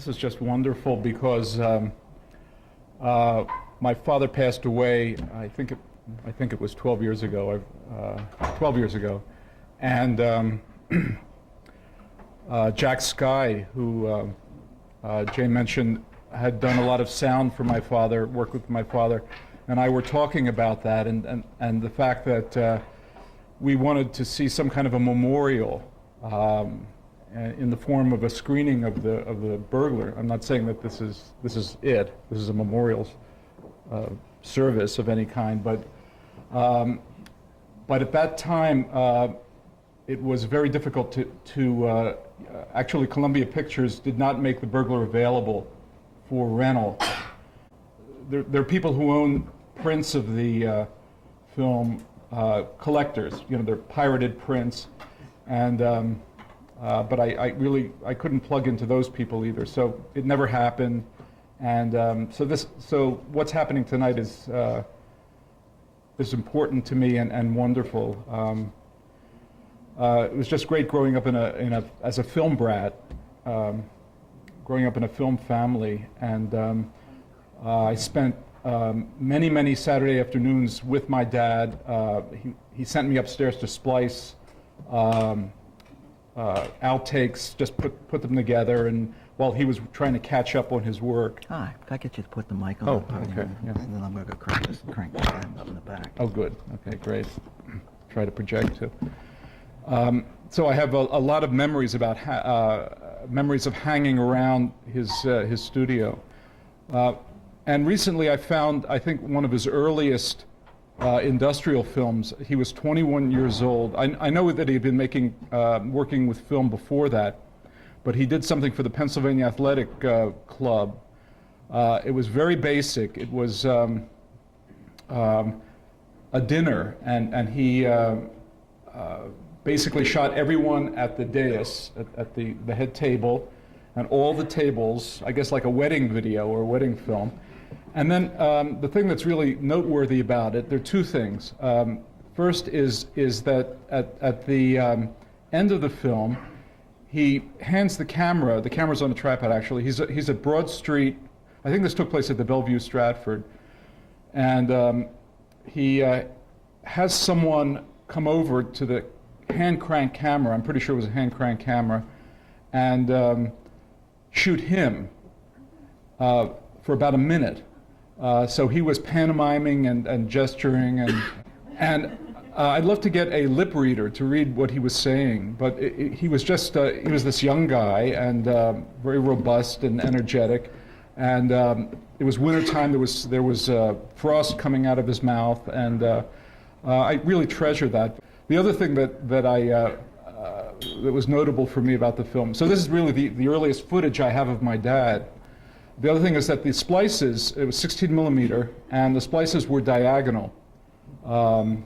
This is just wonderful because my father passed away. I think it was 12 years ago. 12 years ago, and Jack Skye, who Jay mentioned, had done a lot of sound for my father, worked with my father, and I were talking about that, and the fact that we wanted to see some kind of a memorial in the form of a screening of the Burglar. I'm not saying that this is it. This is a memorial service of any kind, but at that time it was very difficult to actually, Columbia Pictures did not make the Burglar available for rental. There are people who own prints of the film, collectors. You know, they're pirated prints, and but I couldn't plug into those people either. So it never happened, and so what's happening tonight is important to me and wonderful. It was just great growing up as a film brat, growing up in a film family, and I spent many Saturday afternoons with my dad. He sent me upstairs to splice outtakes, just put them together, and while he was trying to catch up on his work. Hi, I get you to put the mic on. Oh, okay. Yeah. And then I'm going to go crank this up in the back. Oh, good. Okay, great. Try to project too. So I have a lot of memories about memories of hanging around his studio. And recently I found, I think, one of his earliest industrial films. He was 21 years old. I know that he had been working with film before that, but he did something for the Pennsylvania Athletic Club. It was very basic. It was a dinner, and he basically shot everyone at the dais, at the head table, and all the tables, I guess like a wedding video or a wedding film. And then the thing that's really noteworthy about it, there are two things. First is that at the end of the film, he hands the camera's on a tripod actually, he's at Broad Street, I think this took place at the Bellevue Stratford, and he has someone come over to the hand crank camera, I'm pretty sure it was a hand crank camera, and shoot him for about a minute. So he was pantomiming and gesturing, and I'd love to get a lip reader to read what he was saying, but he was just, he was this young guy and very robust and energetic, and it was wintertime, there was frost coming out of his mouth, and I really treasure that. The other thing that was notable for me about the film, so this is really the earliest footage I have of my dad. The other thing is that the splices, it was 16 millimeter, and the splices were diagonal. And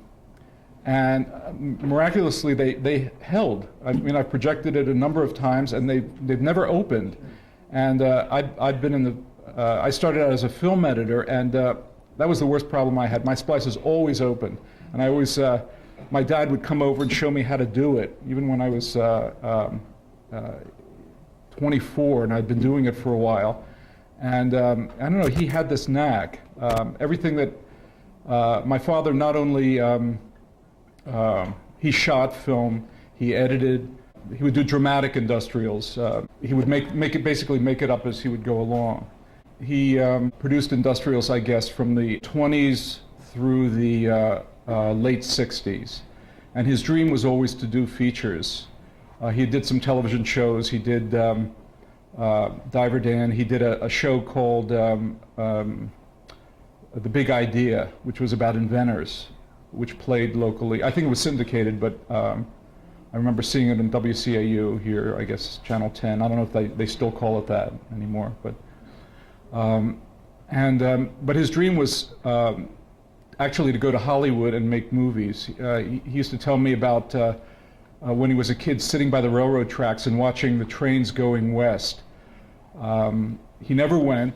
miraculously, they held. I mean, I've projected it a number of times, and they've never opened. And I've been in the, I started out as a film editor, and that was the worst problem I had. My splices always opened. And I always, my dad would come over and show me how to do it, even when I was 24, and I'd been doing it for a while. And I don't know, he had this knack. Everything that my father not only he shot film, he edited, he would do dramatic industrials. He would basically make it up as he would go along. He produced industrials, I guess, from the 20s through the late 60s. And his dream was always to do features. He did some television shows. He did Diver Dan. He did a show called The Big Idea, which was about inventors, which played locally. I think it was syndicated, but I remember seeing it in WCAU here, I guess Channel 10. I don't know if they still call it that anymore, but his dream was actually to go to Hollywood and make movies. He used to tell me about when he was a kid sitting by the railroad tracks and watching the trains going west. He never went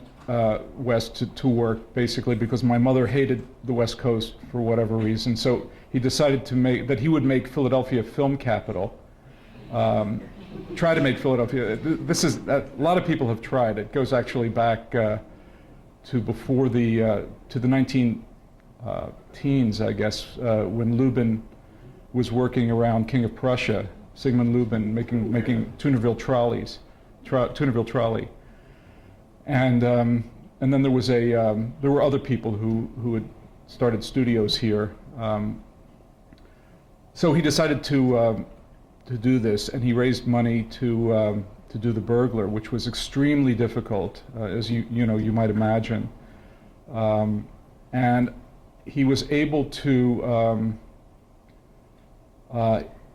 west to work, basically, because my mother hated the West Coast for whatever reason. So he decided that he would make Philadelphia film capital. try to make Philadelphia. This is a lot of people have tried. It goes actually back to before to the 19 teens, I guess, when Lubin was working around King of Prussia, Sigmund Lubin, making Toonerville trolleys, Toonerville trolley, and then there was there were other people who had started studios here. So he decided to do this, and he raised money to do the Burglar, which was extremely difficult, as you might imagine. And he was able to.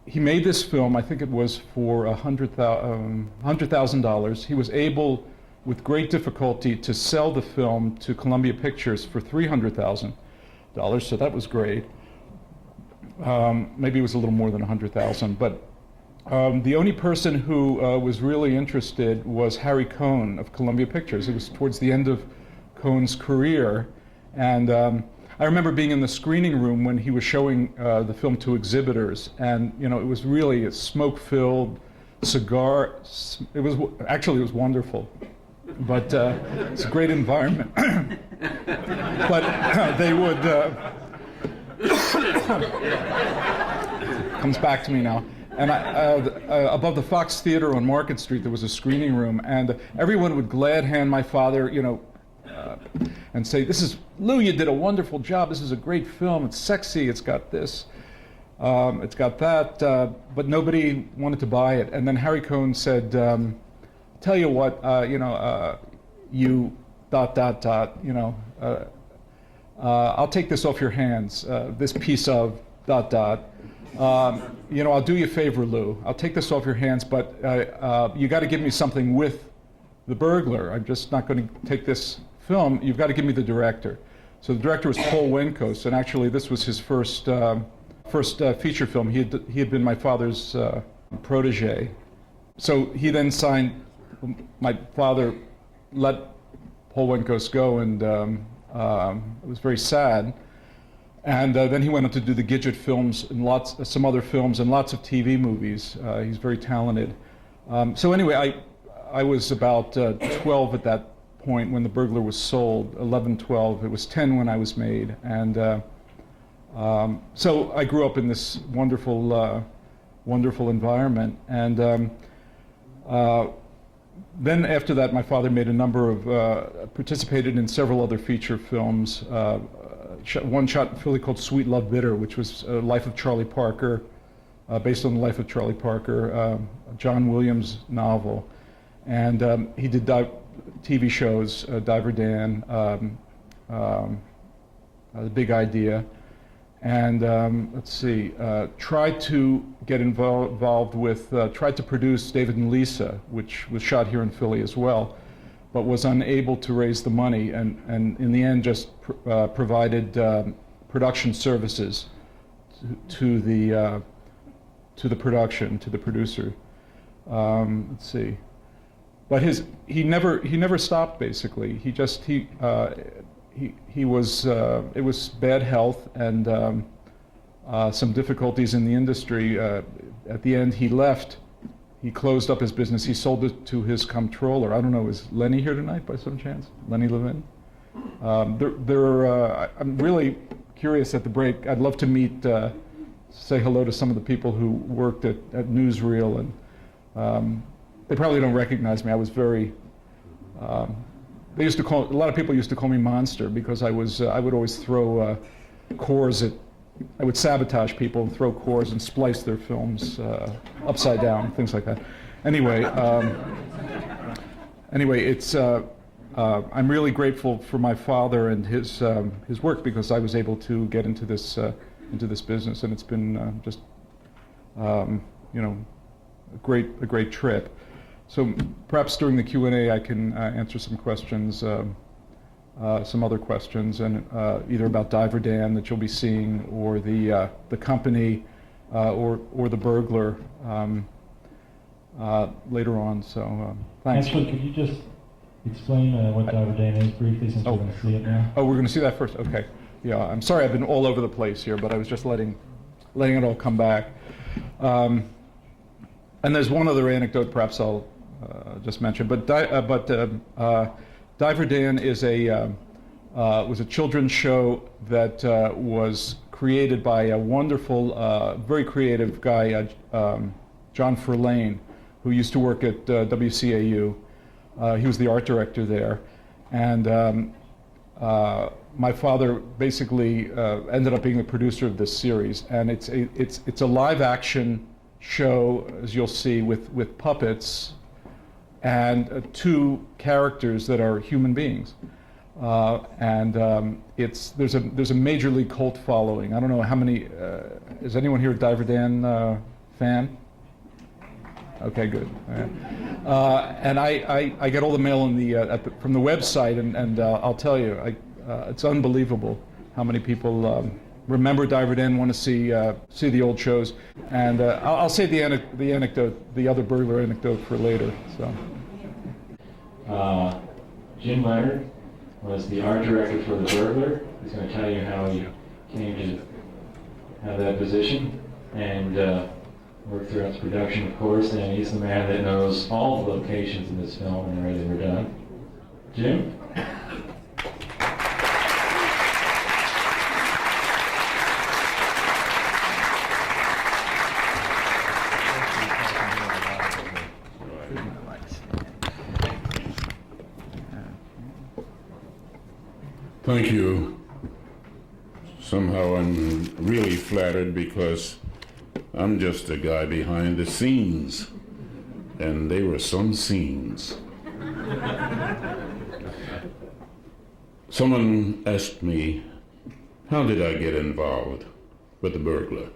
He made this film. I think it was for $100,000. He was able, with great difficulty, to sell the film to Columbia Pictures for $300,000. So that was great. Maybe it was a little more than 100,000, but the only person who was really interested was Harry Cohn of Columbia Pictures. It was towards the end of Cohn's career, and I remember being in the screening room when he was showing the film to exhibitors, and it was really a smoke-filled cigar. It was wonderful, but it's a great environment. But they would. Comes back to me now. And above the Fox Theater on Market Street, there was a screening room, and everyone would glad hand my father, and say, "This is Lou. You did a wonderful job. This is a great film. It's sexy. It's got this. It's got that." But nobody wanted to buy it. And then Harry Cohn said, "Tell you what, you ... I'll take this off your hands. This piece of ... I'll do you a favor, Lou. I'll take this off your hands, but you got to give me something with the Burglar. I'm just not going to take this film. You've got to give me the director." So the director was Paul Wenkos, and actually this was his first feature film. He had been my father's protege. So he then signed. My father let Paul Wenkos go, and it was very sad. And then he went on to do the Gidget films and some other films and lots of TV movies. He's very talented. So anyway, I was about 12 at that point when the Burglar was sold, 11, 12. It was 10 when I was made. And so I grew up in this wonderful, wonderful environment. And then after that, my father made a number of, participated in several other feature films. One shot in Philly called Sweet Love Bitter, which was a life of Charlie Parker, based on the life of Charlie Parker, a John Williams novel. And he did TV shows, Diver Dan, The Big Idea. And let's see, tried to get involved with, tried to produce David and Lisa, which was shot here in Philly as well, but was unable to raise the money, and in the end just provided production services to the producer. Let's see, but he never stopped. Basically, it was bad health and some difficulties in the industry. At the end, he left. He closed up his business. He sold it to his comptroller. I don't know, is Lenny here tonight by some chance? Lenny Levin? I'm really curious at the break. I'd love to meet, say hello to some of the people who worked at Newsreel, and they probably don't recognize me. I was very, a lot of people used to call me Monster because I would always throw cores at, I would sabotage people and throw cores and splice their films upside down, things like that. Anyway, it's I'm really grateful for my father and his work, because I was able to get into this business, and it's been just a great trip. So perhaps during the Q&A I can answer some questions. Some other questions, and either about Diver Dan that you'll be seeing, or the company, or the Burglar later on. So thanks. Actually, could you just explain what Diver Dan is briefly, since we're going to see it now? Oh, we're going to see that first. Okay. Yeah, I'm sorry I've been all over the place here, but I was just letting it all come back. And there's one other anecdote perhaps I'll just mention, but Diver Dan is was a children's show that was created by a wonderful, very creative guy, John Ferlane, who used to work at WCAU. He was the art director there, and my father basically ended up being the producer of this series. And it's a live action show, as you'll see, with puppets and two characters that are human beings. There's a major league cult following. I don't know how many. Is anyone here a Diver Dan fan? Okay, good. And I get all the mail from the website, and I'll tell you, it's unbelievable how many people remember Diver Dan, want to see the old shows. And I'll save the anecdote, the other burglar anecdote, for later. So. Jim Leonard was the art director for The Burglar. He's going to tell you how he came to have that position and worked throughout its production, of course, and he's the man that knows all the locations in this film and where they were done. Jim? Thank you. Somehow I'm really flattered because I'm just a guy behind the scenes, and they were some scenes. Someone asked me, how did I get involved with The Burglar?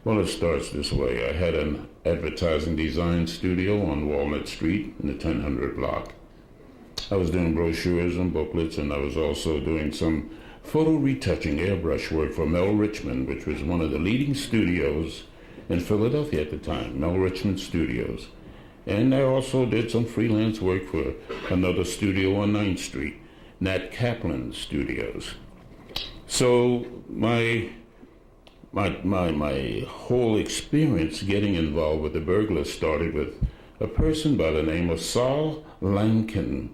Well, it starts this way. I had an advertising design studio on Walnut Street in the 1000 block. I was doing brochures and booklets, and I was also doing some photo retouching airbrush work for Mel Richmond, which was one of the leading studios in Philadelphia at the time, Mel Richmond Studios. And I also did some freelance work for another studio on 9th Street, Nat Kaplan Studios. So my whole experience getting involved with The Burglar started with a person by the name of Saul Lankin,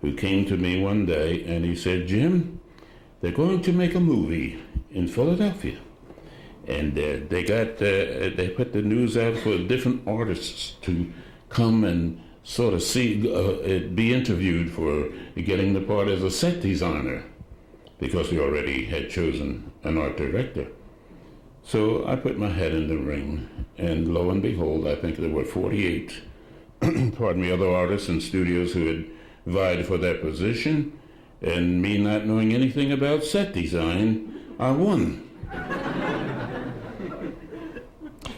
who came to me one day and he said, Jim, they're going to make a movie in Philadelphia. And they put the news out for different artists to come and sort of be interviewed for getting the part as a set designer, because we already had chosen an art director. So I put my head in the ring, and lo and behold, I think there were 48 other artists and studios who had vied for that position, and me not knowing anything about set design, I won.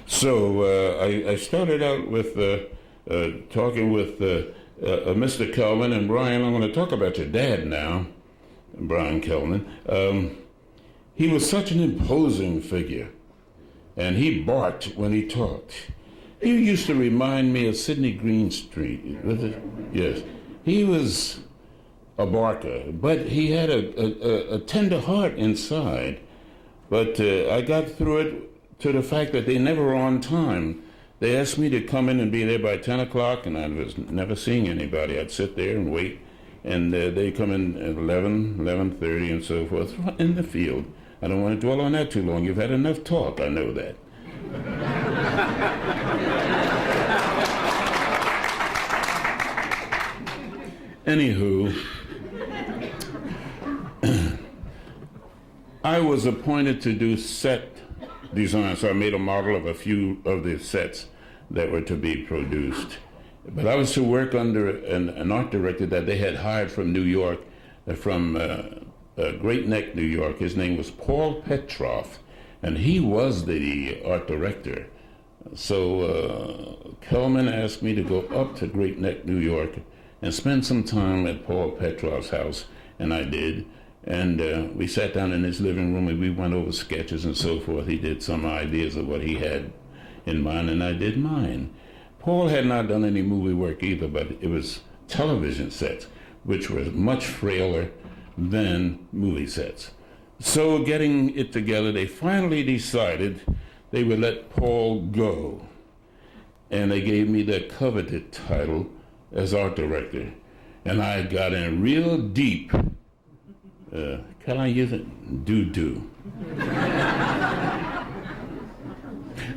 So I started out with talking with Mr. Kellman, and Brian, I'm going to talk about your dad now, Brian Kellman. He was such an imposing figure, and he barked when he talked. He used to remind me of Sidney Greenstreet. Yes. He was a barker, but he had a tender heart inside. But I got through it to the fact that they never were on time. They asked me to come in and be there by 10 o'clock, and I was never seeing anybody. I'd sit there and wait, and they come in at 11, 11:30, and so forth, in the field. I don't want to dwell on that too long. You've had enough talk, I know that. Anywho, I was appointed to do set design, so I made a model of a few of the sets that were to be produced. But I was to work under an art director that they had hired from New York, from Great Neck, New York. His name was Paul Petroff, and he was the art director. So Kellman asked me to go up to Great Neck, New York, and spend some time at Paul Petroff's house, and I did. And we sat down in his living room and we went over sketches and so forth. He did some ideas of what he had in mind, and I did mine. Paul had not done any movie work either, but it was television sets, which were much frailer than movie sets. So getting it together, they finally decided they would let Paul go. and they gave me the coveted title as art director. And I got in real deep, can I use it? Doo-doo.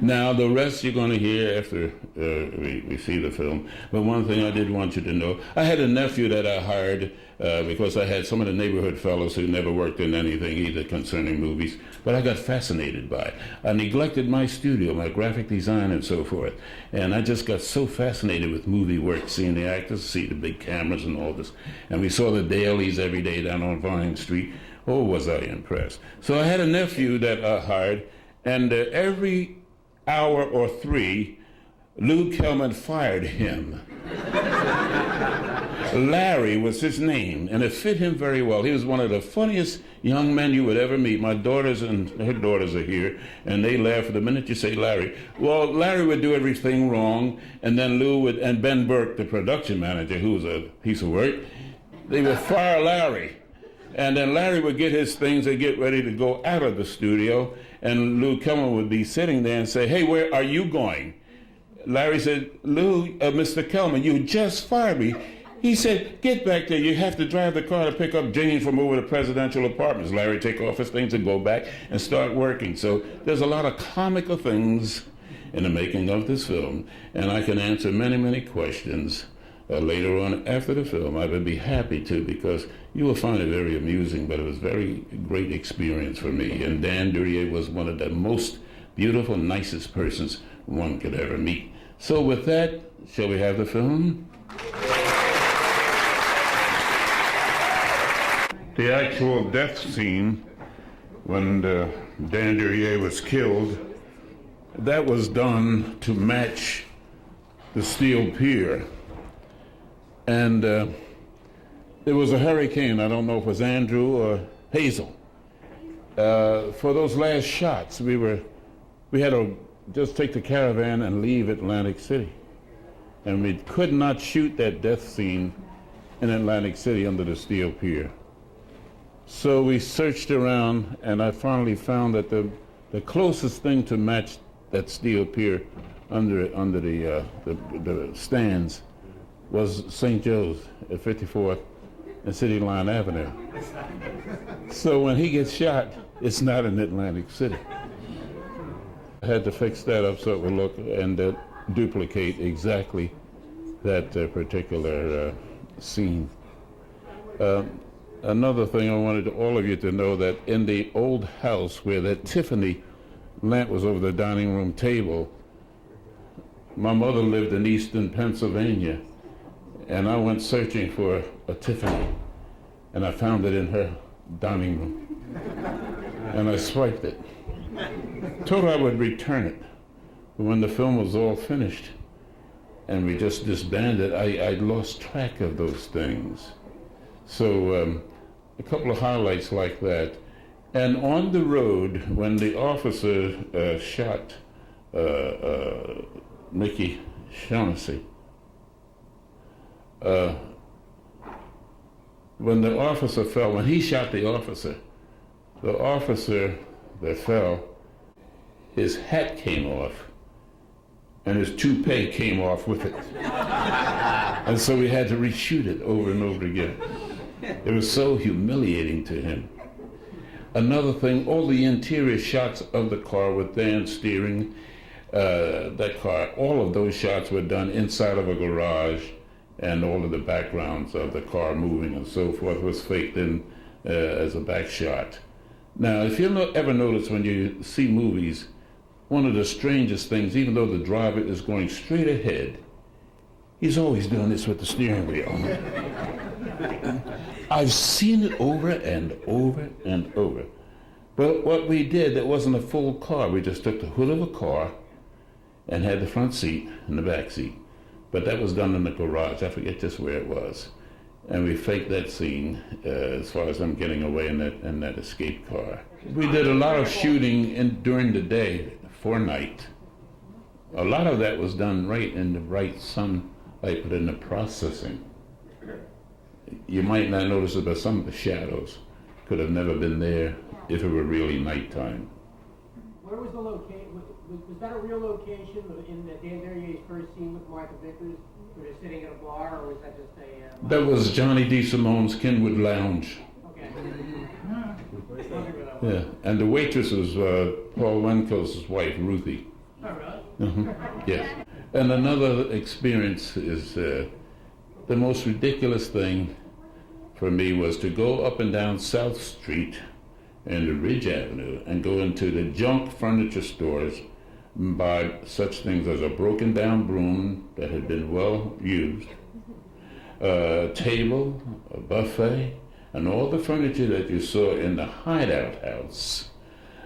Now, the rest you're going to hear after we see the film. But one thing I did want you to know, I had a nephew that I hired because I had some of the neighborhood fellows who never worked in anything either concerning movies, but I got fascinated by it. I neglected my studio, my graphic design and so forth, and I just got so fascinated with movie work, seeing the actors, see the big cameras and all this. And we saw the dailies every day down on Vine Street. Oh, was I impressed. So I had a nephew that I hired, and every hour or three, Lou Kellman fired him. Larry was his name, and it fit him very well. He was one of the funniest young men you would ever meet. My daughters and her daughters are here, and they laugh the minute you say Larry. Well, Larry would do everything wrong, and then Lou would, and Ben Burke, the production manager, who was a piece of work, they would fire Larry. And then Larry would get his things and get ready to go out of the studio, and Lou Kellman would be sitting there and say, "Hey, where are you going?" Larry said, "Lou, Mr. Kellman, you just fired me." He said, "Get back there. You have to drive the car to pick up Jane from over the presidential apartments." Larry take off his things and go back and start working. So there's a lot of comical things in the making of this film, and I can answer many, many questions later on after the film. I would be happy to, because you will find it very amusing, but it was a very great experience for me. And Dan Duryea was one of the most beautiful, nicest persons one could ever meet. So with that, shall we have the film? The actual death scene when Dan Duryea was killed, that was done to match the steel pier. And there was a hurricane, I don't know if it was Andrew or Hazel. For those last shots, we had to just take the caravan and leave Atlantic City. And we could not shoot that death scene in Atlantic City under the steel pier. So we searched around, and I finally found that the closest thing to match that steel pier under the stands was St. Joe's at 54th and City Line Avenue. So when he gets shot, it's not in Atlantic City. I had to fix that up so it would look and duplicate exactly that particular scene. Another thing I wanted all of you to know, that in the old house where that Tiffany lamp was over the dining room table, my mother lived in Easton, Pennsylvania, and I went searching for a Tiffany, and I found it in her dining room. And I swiped it. Told her I would return it. But when the film was all finished and we just disbanded, I lost track of those things. So a couple of highlights like that. And on the road, when the officer shot Mickey Shaughnessy, when the officer fell, when he shot the officer that fell, his hat came off, and his toupee came off with it. And so we had to reshoot it over and over again. It was so humiliating to him. Another thing, all the interior shots of the car with Dan steering that car, all of those shots were done inside of a garage, and all of the backgrounds of the car moving and so forth was faked in as a back shot. Now, if you ever notice when you see movies, one of the strangest things, even though the driver is going straight ahead, he's always doing this with the steering wheel. I've seen it over and over and over. But what we did, that wasn't a full car. We just took the hood of a car and had the front seat and the back seat. But that was done in the garage. I forget just where it was. And we faked that scene as far as them getting away in that escape car. We did a lot of shooting during the day for night. A lot of that was done right in the right sunlight, but in the processing. You might not notice it, but some of the shadows could have never been there if it were really nighttime. Where was the location? Was that a real location in the Dan Derrier's first scene with Martha Vickers? Were they sitting at a bar, or was that just a... That was Johnny D. Simone's Kenwood Lounge. Okay. Yeah, and the waitress was Paul Wenkel's wife, Ruthie. Oh, really? Yes. And another experience is the most ridiculous thing for me was to go up and down South Street and Ridge Avenue and go into the junk furniture stores and buy such things as a broken down broom that had been well used, a table, a buffet, and all the furniture that you saw in the hideout house.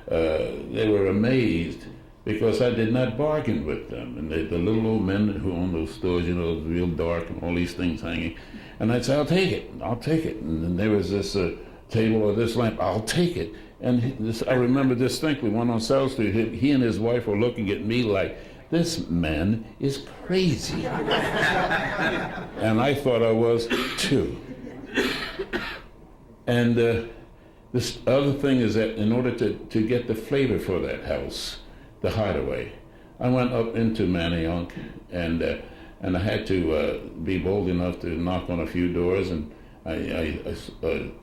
They were amazed because I did not bargain with them. And the little old men who owned those stores, you know, it was real dark and all these things hanging. And I'd say, I'll take it, I'll take it. And then there was this table or this lamp, I'll take it. And I remember distinctly, one on South Street, he and his wife were looking at me like, this man is crazy. And I thought I was too. And this other thing is that in order to get the flavor for that house, the hideaway, I went up into Manayunk, and I had to be bold enough to knock on a few doors, and I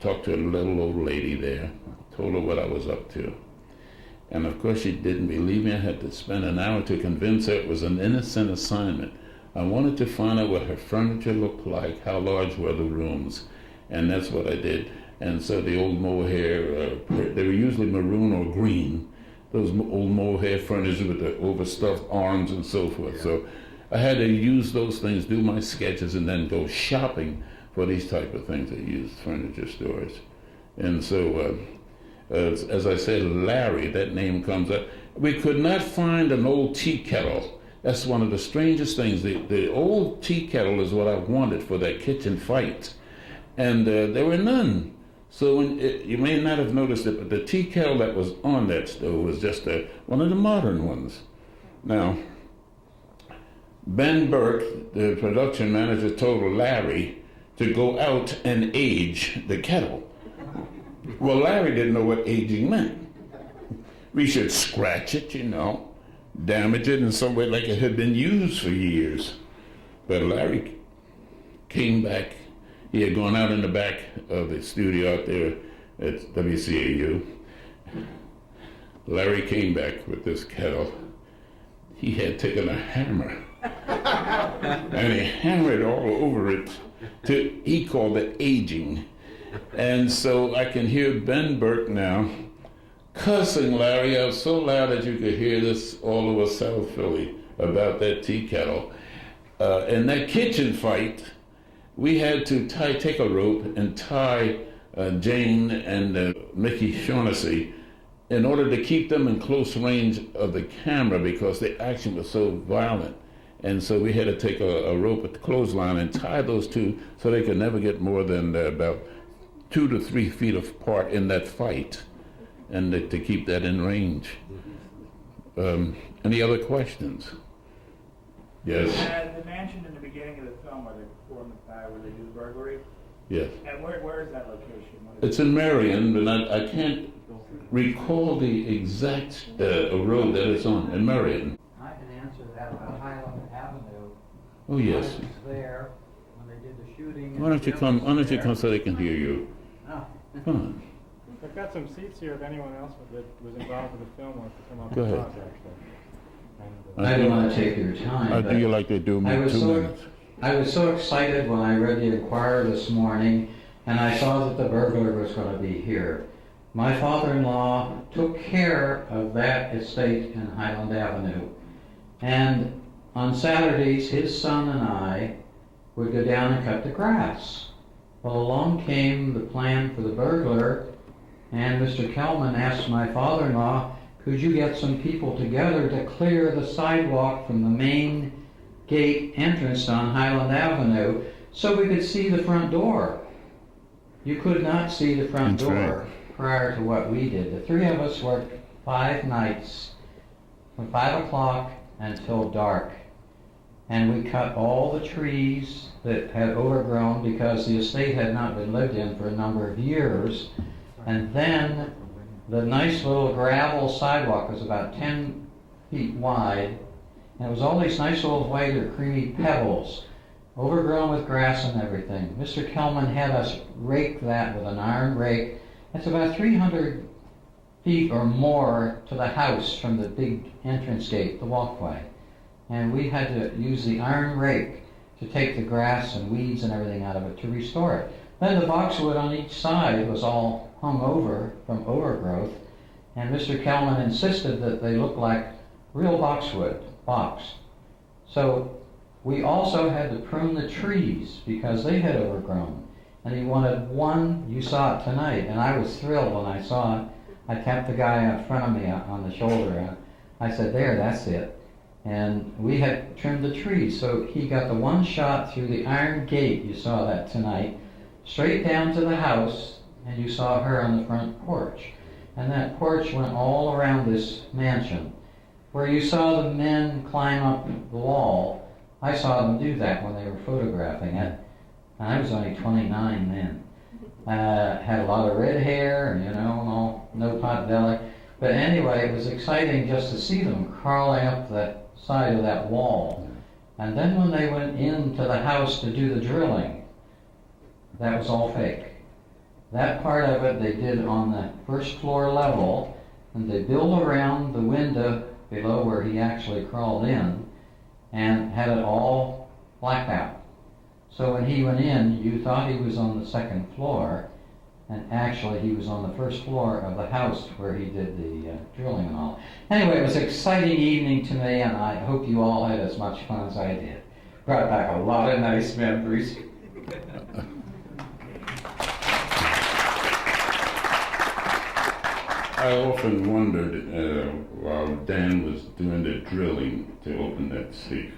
talked to a little old lady there, told her what I was up to. And of course she didn't believe me. I had to spend an hour to convince her it was an innocent assignment. I wanted to find out what her furniture looked like, how large were the rooms, and that's what I did. And so the old mohair, they were usually maroon or green, those old mohair furniture with the overstuffed arms and so forth. Yeah. So I had to use those things, do my sketches, and then go shopping for these type of things at used furniture stores. And so, as I said, Larry, that name comes up. We could not find an old tea kettle. That's one of the strangest things. The old tea kettle is what I wanted for that kitchen fight. And there were none. So you may not have noticed it, but the tea kettle that was on that stove was just one of the modern ones. Now, Ben Burke, the production manager, told Larry to go out and age the kettle. Well, Larry didn't know what aging meant. We should scratch it, you know, damage it in some way like it had been used for years. But Larry came back. He had gone out in the back of the studio out there at WCAU. Larry came back with this kettle. He had taken a hammer and he hammered all over it. He called it aging. And so I can hear Ben Burke now cussing Larry out so loud that you could hear this all over South Philly about that tea kettle. In that kitchen fight, we had to take a rope and tie Jane and Mickey Shaughnessy in order to keep them in close range of the camera because the action was so violent. And so we had to take a rope at the clothesline and tie those two so they could never get more than about 2 to 3 feet apart in that fight, and to keep that in range. Any other questions? Yes. The mansion in the beginning of the film where they perform where they do the burglary. Yes. And where is that location? It's in Marion, but I can't recall the exact road that it's on. In Marion. I can answer that about Highland Avenue. Oh yes. I was there when they did the shooting. Why don't you come? Why don't you come so they can hear you? Oh. Come on. I've got some seats here if anyone else that was involved with the film wants to come up Go and ahead. talk, actually. I don't want to take your time. I do you like they do me 2 minutes. I was so excited when I read the Enquirer this morning and I saw that the burglar was going to be here. My father-in-law took care of that estate in Highland Avenue. And on Saturdays, his son and I would go down and cut the grass. Well, along came the plan for the burglar, and Mr. Kellman asked my father-in-law, could you get some people together to clear the sidewalk from the main gate entrance on Highland Avenue so we could see the front door? You could not see the front door prior to what we did. The three of us worked 5 nights from 5 o'clock until dark. And we cut all the trees that had overgrown because the estate had not been lived in for a number of years. And then The nice little gravel sidewalk was about 10 feet wide, and it was all these nice little white or creamy pebbles, overgrown with grass and everything. Mr. Kellman had us rake that with an iron rake. It's about 300 feet or more to the house from the big entrance gate, the walkway. And we had to use the iron rake to take the grass and weeds and everything out of it to restore it. Then the boxwood on each side was all hung over from overgrowth, and Mr. Kellman insisted that they look like real boxwood, box. So we also had to prune the trees because they had overgrown. And he wanted one, you saw it tonight, and I was thrilled when I saw it. I tapped the guy in front of me on the shoulder. I said, there, that's it. And we had trimmed the trees, so he got the one shot through the iron gate, you saw that tonight, straight down to the house, and you saw her on the front porch. And that porch went all around this mansion. Where you saw the men climb up the wall, I saw them do that when they were photographing it. And I was only 29 then. Had a lot of red hair, and and all, no pot belly. But anyway, it was exciting just to see them crawling up that side of that wall. And then when they went into the house to do the drilling, that was all fake. That part of it they did on the first floor level, and they built around the window below where he actually crawled in, and had it all blacked out. So when he went in, you thought he was on the second floor, and actually he was on the first floor of the house where he did the drilling and all. Anyway, it was an exciting evening to me, and I hope you all had as much fun as I did. Brought back a lot of nice memories. I often wondered while Dan was doing the drilling to open that safe,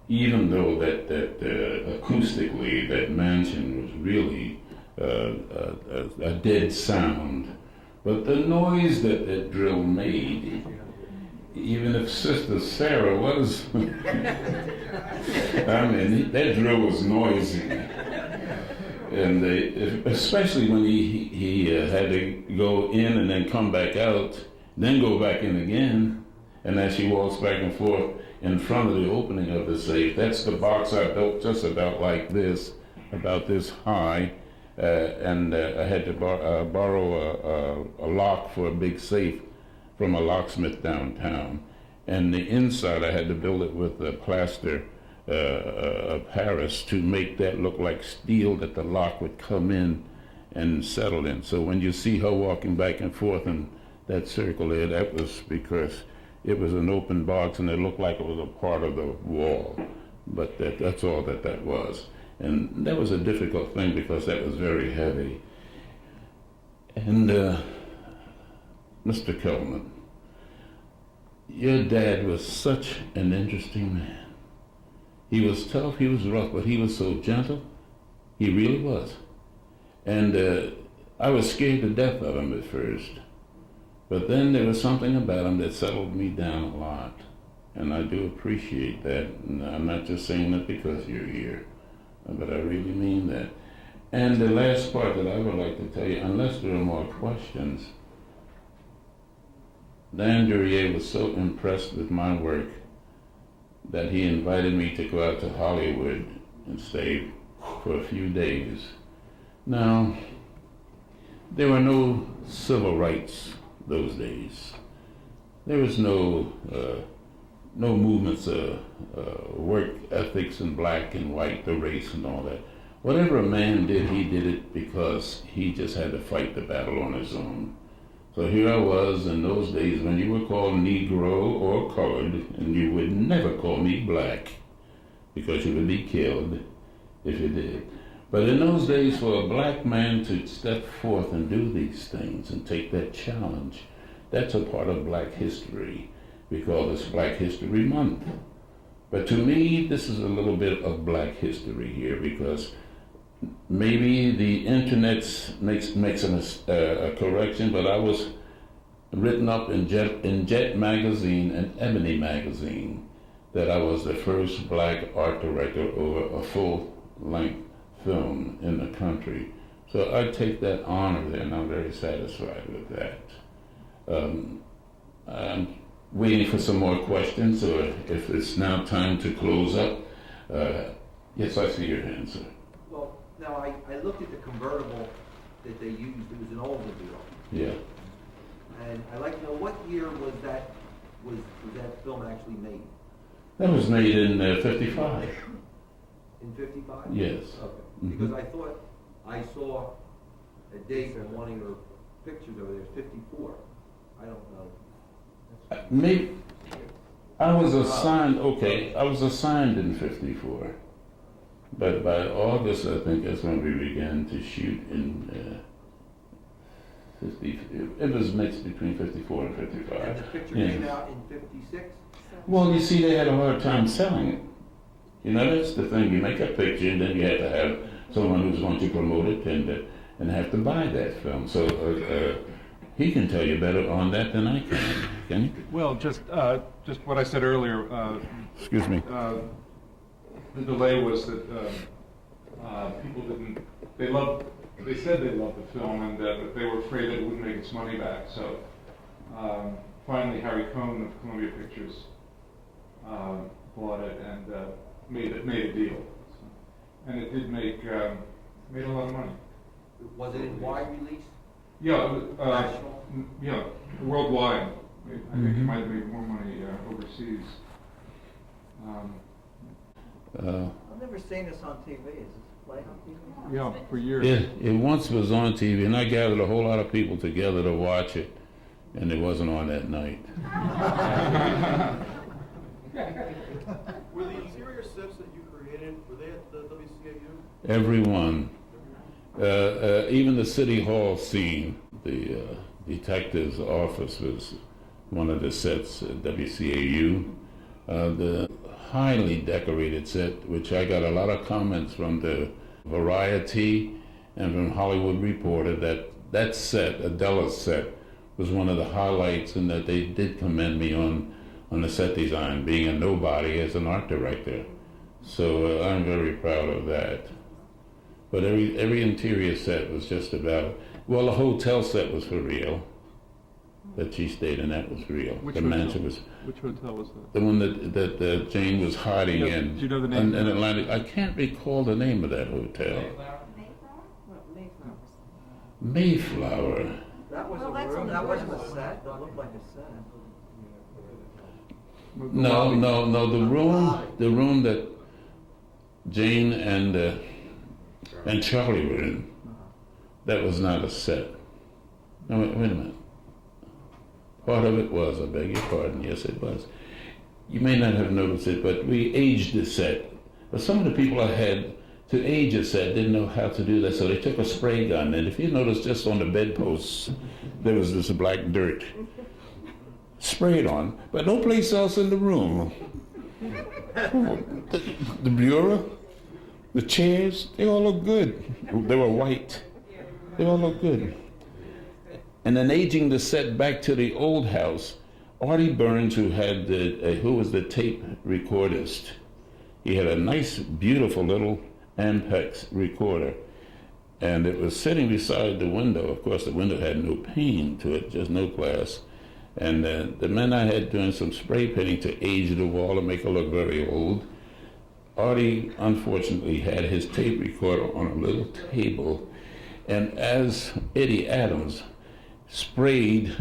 even though that acoustically that mansion was really a dead sound, but the noise that that drill made, even if Sister Sarah was, I mean, that drill was noisy. And especially when he had to go in and then come back out, then go back in again, and as she walks back and forth in front of the opening of the safe, that's the box I built just about like this, about this high, and I had to borrow a lock for a big safe from a locksmith downtown, and the inside I had to build it with plaster Paris to make that look like steel that the lock would come in and settle in. So when you see her walking back and forth in that circle there, that was because it was an open box and it looked like it was a part of the wall. But that's all that was. And that was a difficult thing because that was very heavy. And Mr. Kellman, your dad was such an interesting man. He was tough, he was rough, but he was so gentle. He really was. And I was scared to death of him at first. But then there was something about him that settled me down a lot. And I do appreciate that. And I'm not just saying that because you're here, but I really mean that. And the last part that I would like to tell you, unless there are more questions, Dan Duryea was so impressed with my work that he invited me to go out to Hollywood and stay for a few days. Now, there were no civil rights those days. There was no movements of work ethics in black and white, the race and all that. Whatever a man did, he did it because he just had to fight the battle on his own. So here I was in those days when you were called Negro or colored, and you would never call me black because you would be killed if you did. But in those days, for a black man to step forth and do these things and take that challenge, that's a part of black history. We call this Black History Month. But to me, this is a little bit of black history here because maybe the internet makes a correction, but I was written up in Jet magazine and Ebony magazine that I was the first black art director over a full-length film in the country. So I take that honor there, and I'm very satisfied with that. I'm waiting for some more questions, or if it's now time to close up. Yes, I see your hand, sir. Well, now I looked at the convertible that they used. It was an Oldsmobile. Yeah. And I'd like to know what year was that film actually made? That was made in 55. In 55? Yes. Okay. Mhm. Because I thought I saw a date on one of your pictures over there, 54. I don't know. Maybe I was assigned. Okay, I was assigned in '54, but by August, I think that's when we began to shoot in 50. It was mixed between '54 and '55. And the picture Yeah. came out in 56? Well, you see, they had a hard time selling it. You know, that's the thing. You make a picture, and then you have to have someone who's going to promote it and have to buy that film. So he can tell you better on that than I can you? Well, just what I said earlier. Excuse me. The delay was that people didn't. They said they loved the film, and but they were afraid that it wouldn't make its money back. So finally, Harry Cohn of Columbia Pictures bought it and made a deal. So, and it did made a lot of money. Was it in wide release? Yeah, National? yeah, worldwide. I think it might have made more money overseas. I've never seen this on TV. Is this played on TV? Yeah, for years. It once was on TV, and I gathered a whole lot of people together to watch it, and it wasn't on that night. Were the interior sets that you created, were they at the WCAU? Everyone. Even the City Hall scene, the detective's office was one of the sets at WCAU. The highly decorated set, which I got a lot of comments from the Variety and from Hollywood Reporter, that set, Adela's set, was one of the highlights, and that they did commend me on the set design, being a nobody as an art director. So I'm very proud of that. But every interior set was just about, well, the hotel set was for real, that she stayed in, that was real. Which the hotel? mansion was, Which hotel was that? the one that Jane was hiding Do in. you know the name? In Atlantic. I can't recall the name of that hotel. Mayflower. That was a room. That wasn't a set. That looked like a set. No. The room that Jane and Charlie were in, that was not a set. No, wait a minute. Part of it was, I beg your pardon, yes it was. You may not have noticed it, but we aged the set. But some of the people I had to age a set didn't know how to do that, so they took a spray gun, and if you notice, just on the bedposts, there was this black dirt sprayed on, but no place else in the room. The bureau, the chairs, they all look good. They were white. They all look good. And then aging the set back to the old house, Artie Burns, who was the tape recordist, he had a nice, beautiful little Ampex recorder, and it was sitting beside the window. Of course, the window had no pane to it, just no glass. And the men I had doing some spray painting to age the wall and make it look very old, Artie unfortunately had his tape recorder on a little table, and as Eddie Adams sprayed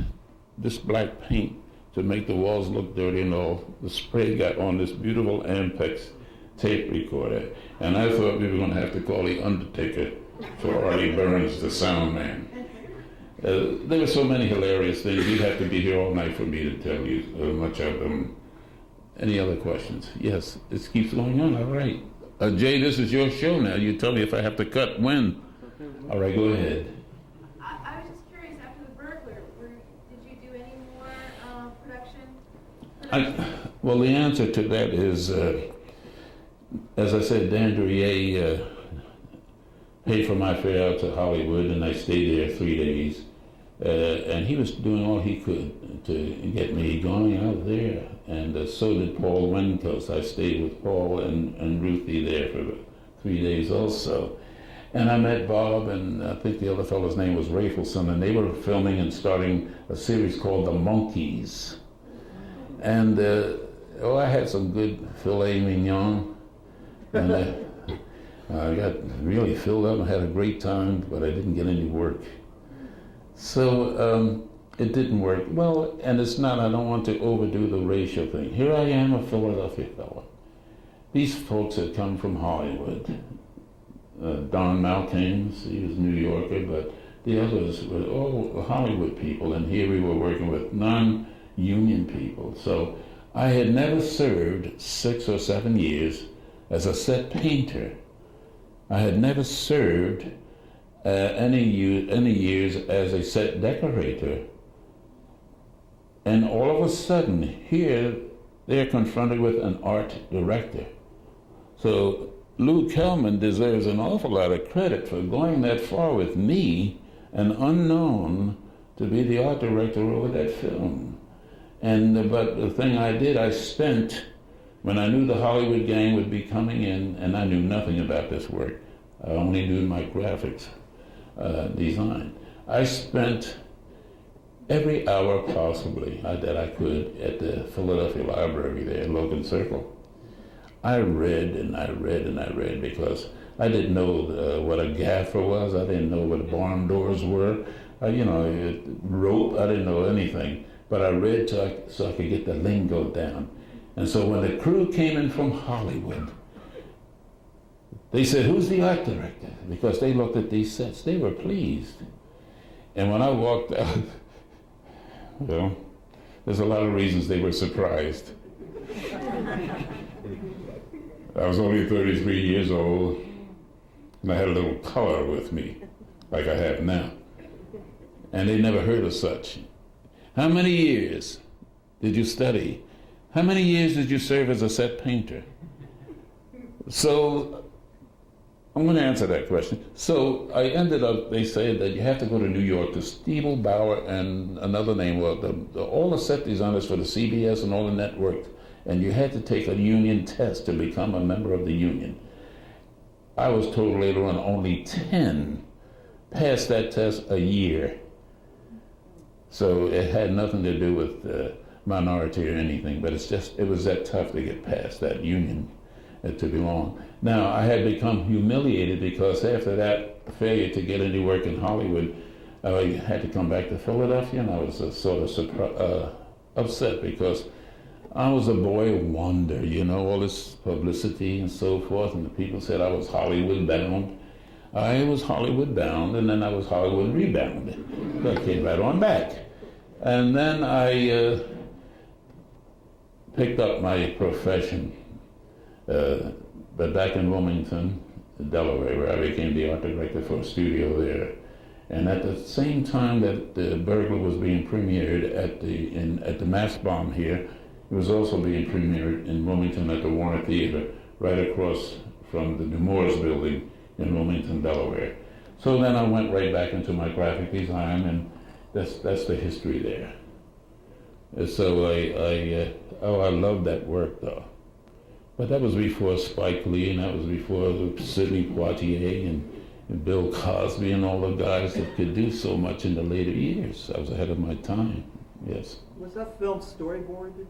this black paint to make the walls look dirty and all, the spray got on this beautiful Ampex tape recorder, and I thought we were going to have to call the Undertaker for Artie Burns, the sound man. There were so many hilarious things. You'd have to be here all night for me to tell you much of them. Any other questions? Yes, this keeps going on. All right. Jay, this is your show now. You tell me if I have to cut when. All right, go ahead. I was just curious, after The Burglar, did you do any more production? Well, the answer to that is, as I said, Dan Duryea paid for my fare out to Hollywood, and I stayed there 3 days. And he was doing all he could to get me going out there. And so did Paul Wenkos. I stayed with Paul and Ruthie there for 3 days also. And I met Bob, and I think the other fellow's name was Rafelson, and they were filming and starting a series called The Monkeys. And I had some good filet mignon, and I got really filled up and had a great time, but I didn't get any work. So it didn't work. Well, and it's not, I don't want to overdo the racial thing. Here I am, a Philadelphia fellow. These folks had come from Hollywood. Don Malkins, he was a New Yorker, but the others were all Hollywood people, and here we were working with non-union people. So I had never served 6 or 7 years as a set painter. I had never served any years as a set decorator. And all of a sudden, here, they're confronted with an art director. So Lou Kellman deserves an awful lot of credit for going that far with me, an unknown, to be the art director over that film. But the thing I did, I spent, when I knew the Hollywood gang would be coming in, and I knew nothing about this work, I only knew my graphics design. I spent every hour possibly that I could at the Philadelphia Library there in Logan Circle. I read and I read and I read because I didn't know what a gaffer was. I didn't know what barn doors were. Rope, I didn't know anything. But I read so I could get the lingo down. And so when the crew came in from Hollywood, they said, "Who's the art director?" Because they looked at these sets. They were pleased. And when I walked out, well, there's a lot of reasons they were surprised. I was only 33 years old, and I had a little color with me, like I have now. And they never heard of such. How many years did you study? How many years did you serve as a set painter? So I'm going to answer that question. So I ended up, they said that you have to go to New York to Stiebel-Bauer and another name, all the set designers for the CBS and all the networks, and you had to take a union test to become a member of the union. I was told later on only 10 passed that test a year. So it had nothing to do with minority or anything, but it was that tough to get past that union to belong. Now, I had become humiliated because after that failure to get any work in Hollywood, I had to come back to Philadelphia, and I was sort of upset because I was a boy wonder, all this publicity and so forth, and the people said I was Hollywood bound. I was Hollywood bound, and then I was Hollywood rebounded. So I came right on back. And then I picked up my profession, but back in Wilmington, Delaware, where I became the art director for a studio there. And at the same time that the Burglar was being premiered at the Mass Bomb here, it was also being premiered in Wilmington at the Warner Theater, right across from the Nemours building in Wilmington, Delaware. So then I went right back into my graphic design, and that's the history there. And so I loved that work though. But that was before Spike Lee, and that was before Sidney Poitier and Bill Cosby and all the guys that could do so much in the later years. I was ahead of my time, yes. Was that film storyboarded?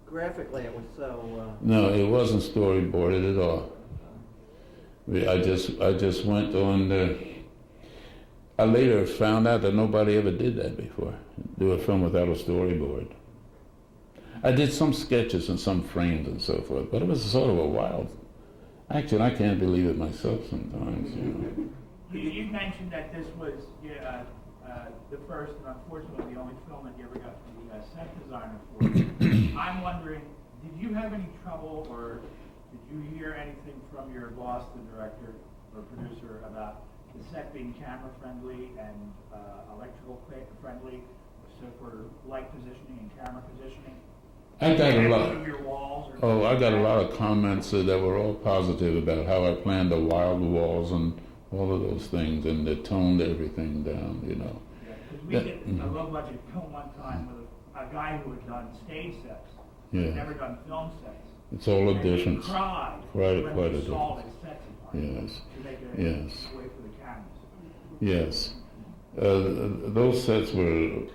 Graphically, it was so... No, it wasn't storyboarded at all. I just went on I later found out that nobody ever did that before, do a film without a storyboard. I did some sketches and some frames and so forth, but it was sort of a wild... Actually, I can't believe it myself sometimes, You mentioned that this was the first and unfortunately the only film that you ever got from the set designer for. I'm wondering, did you have any trouble or did you hear anything from your boss, the director or producer, about the set being camera friendly and electrical friendly, so for light positioning and camera positioning? I got a lot. I got a lot of comments that were all positive about how I planned the wild walls and all of those things, and they toned everything down, Yeah, because we did a low-budget film one time with a guy who had done stage sets, Yeah. never done film sets. It's all a difference. He cried Quite a when we difference. saw his sets apart. Yes. To make a Yes. way for the cameras. Yes. Those sets were,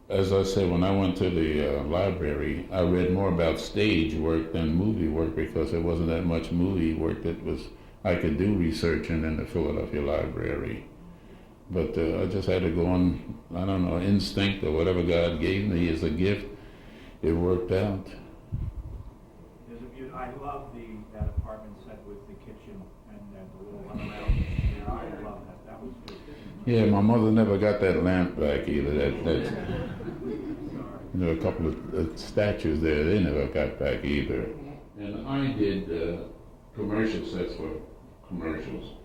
as I say, when I went to the library, I read more about stage work than movie work because there wasn't that much movie work that was I could do research in the Philadelphia Library. But I just had to go on, I don't know, instinct or whatever God gave me as a gift. It worked out. I love that apartment set with the kitchen and the little runaround. Yeah, I love that. That was good. Yeah, my mother never got that lamp back either. There were a couple of statues there they never got back either. And I did commercial sets for commercials.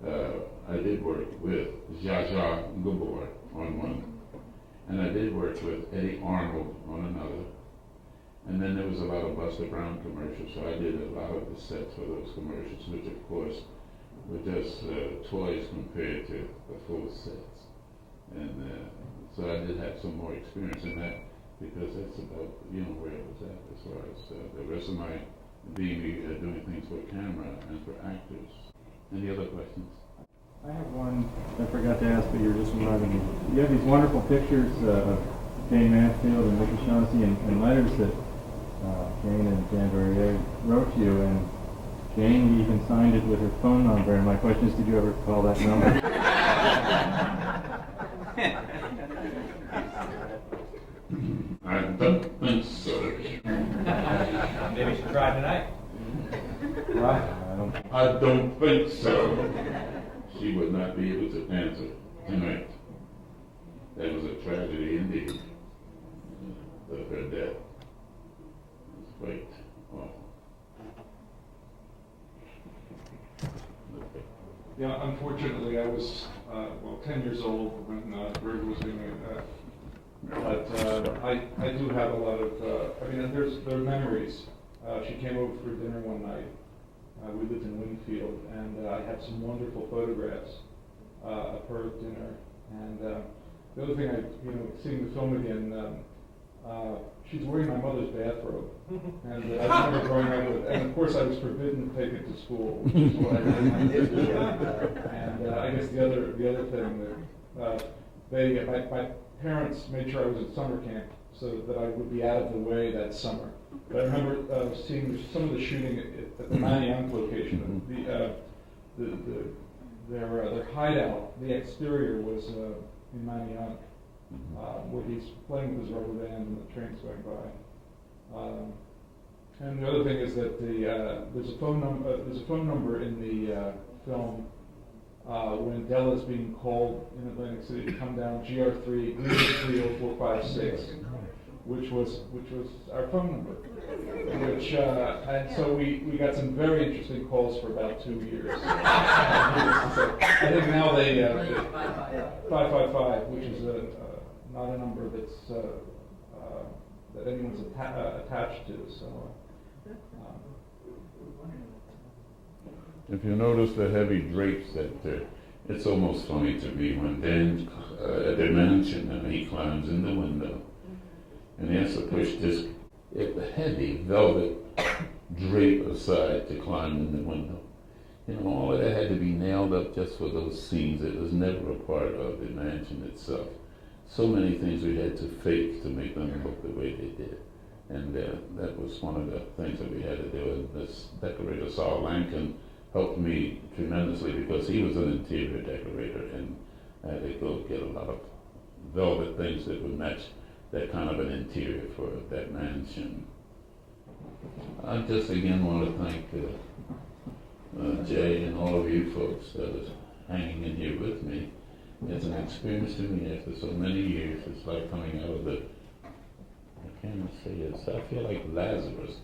I did work with Zsa Zsa Gabor on one, and I did work with Eddie Arnold on another. And then there was a lot of Buster Brown commercials, so I did a lot of the sets for those commercials, which of course were just toys compared to the full sets. And so I did have some more experience in that because that's about, where it was at as far as the rest of my being doing things for camera and for actors. Any other questions? I have one I forgot to ask, but you were just reminding me. You have these wonderful pictures of Jane Mansfield and Mickey Shaughnessy and letters that Jane and Dan Verrier wrote to you, and Jane even signed it with her phone number. And my question is, did you ever call that number? I don't think so. Maybe you should try tonight. I don't think so. She would not be able to answer tonight. That was a tragedy indeed of her death. It's quite awful. Yeah, unfortunately, I was 10 years old when Burglar was doing it. But I do have a lot of, there are memories. She came over for dinner one night. We lived in Wingfield, and I have some wonderful photographs of her at dinner. And the other thing, seeing the film again, she's wearing my mother's bathrobe. And I remember growing up with, and of course I was forbidden to take it to school, which is what I did. And I guess the other thing that my parents made sure I was at summer camp so that I would be out of the way that summer. But I remember seeing some of the shooting at the Manayunk location. Their hideout, the exterior was in Manayunk, where he's playing with his rubber band and the train's going by. And the other thing is that there's a phone number in the film when Della is being called in Atlantic City to come down, GR3 30456, which was our phone number. And so we got some very interesting calls for about 2 years. I think now they 555, which is not a number that's that anyone's attached to. So. If you notice the heavy drapes, it's almost funny to me when Dan at the mansion he climbs in the window and he has to push this heavy velvet drape aside to climb in the window. All of that had to be nailed up just for those scenes. It was never a part of the mansion itself. So many things we had to fake to make them look the way they did. And that was one of the things that we had to do. And this decorator, Saul Lankin, helped me tremendously because he was an interior decorator, and I had to go get a lot of velvet things that would match that kind of an interior for that mansion. I just again want to thank Jay and all of you folks that was hanging in here with me. It's an experience to me after so many years. It's like coming out of I can't say this, I feel like Lazarus.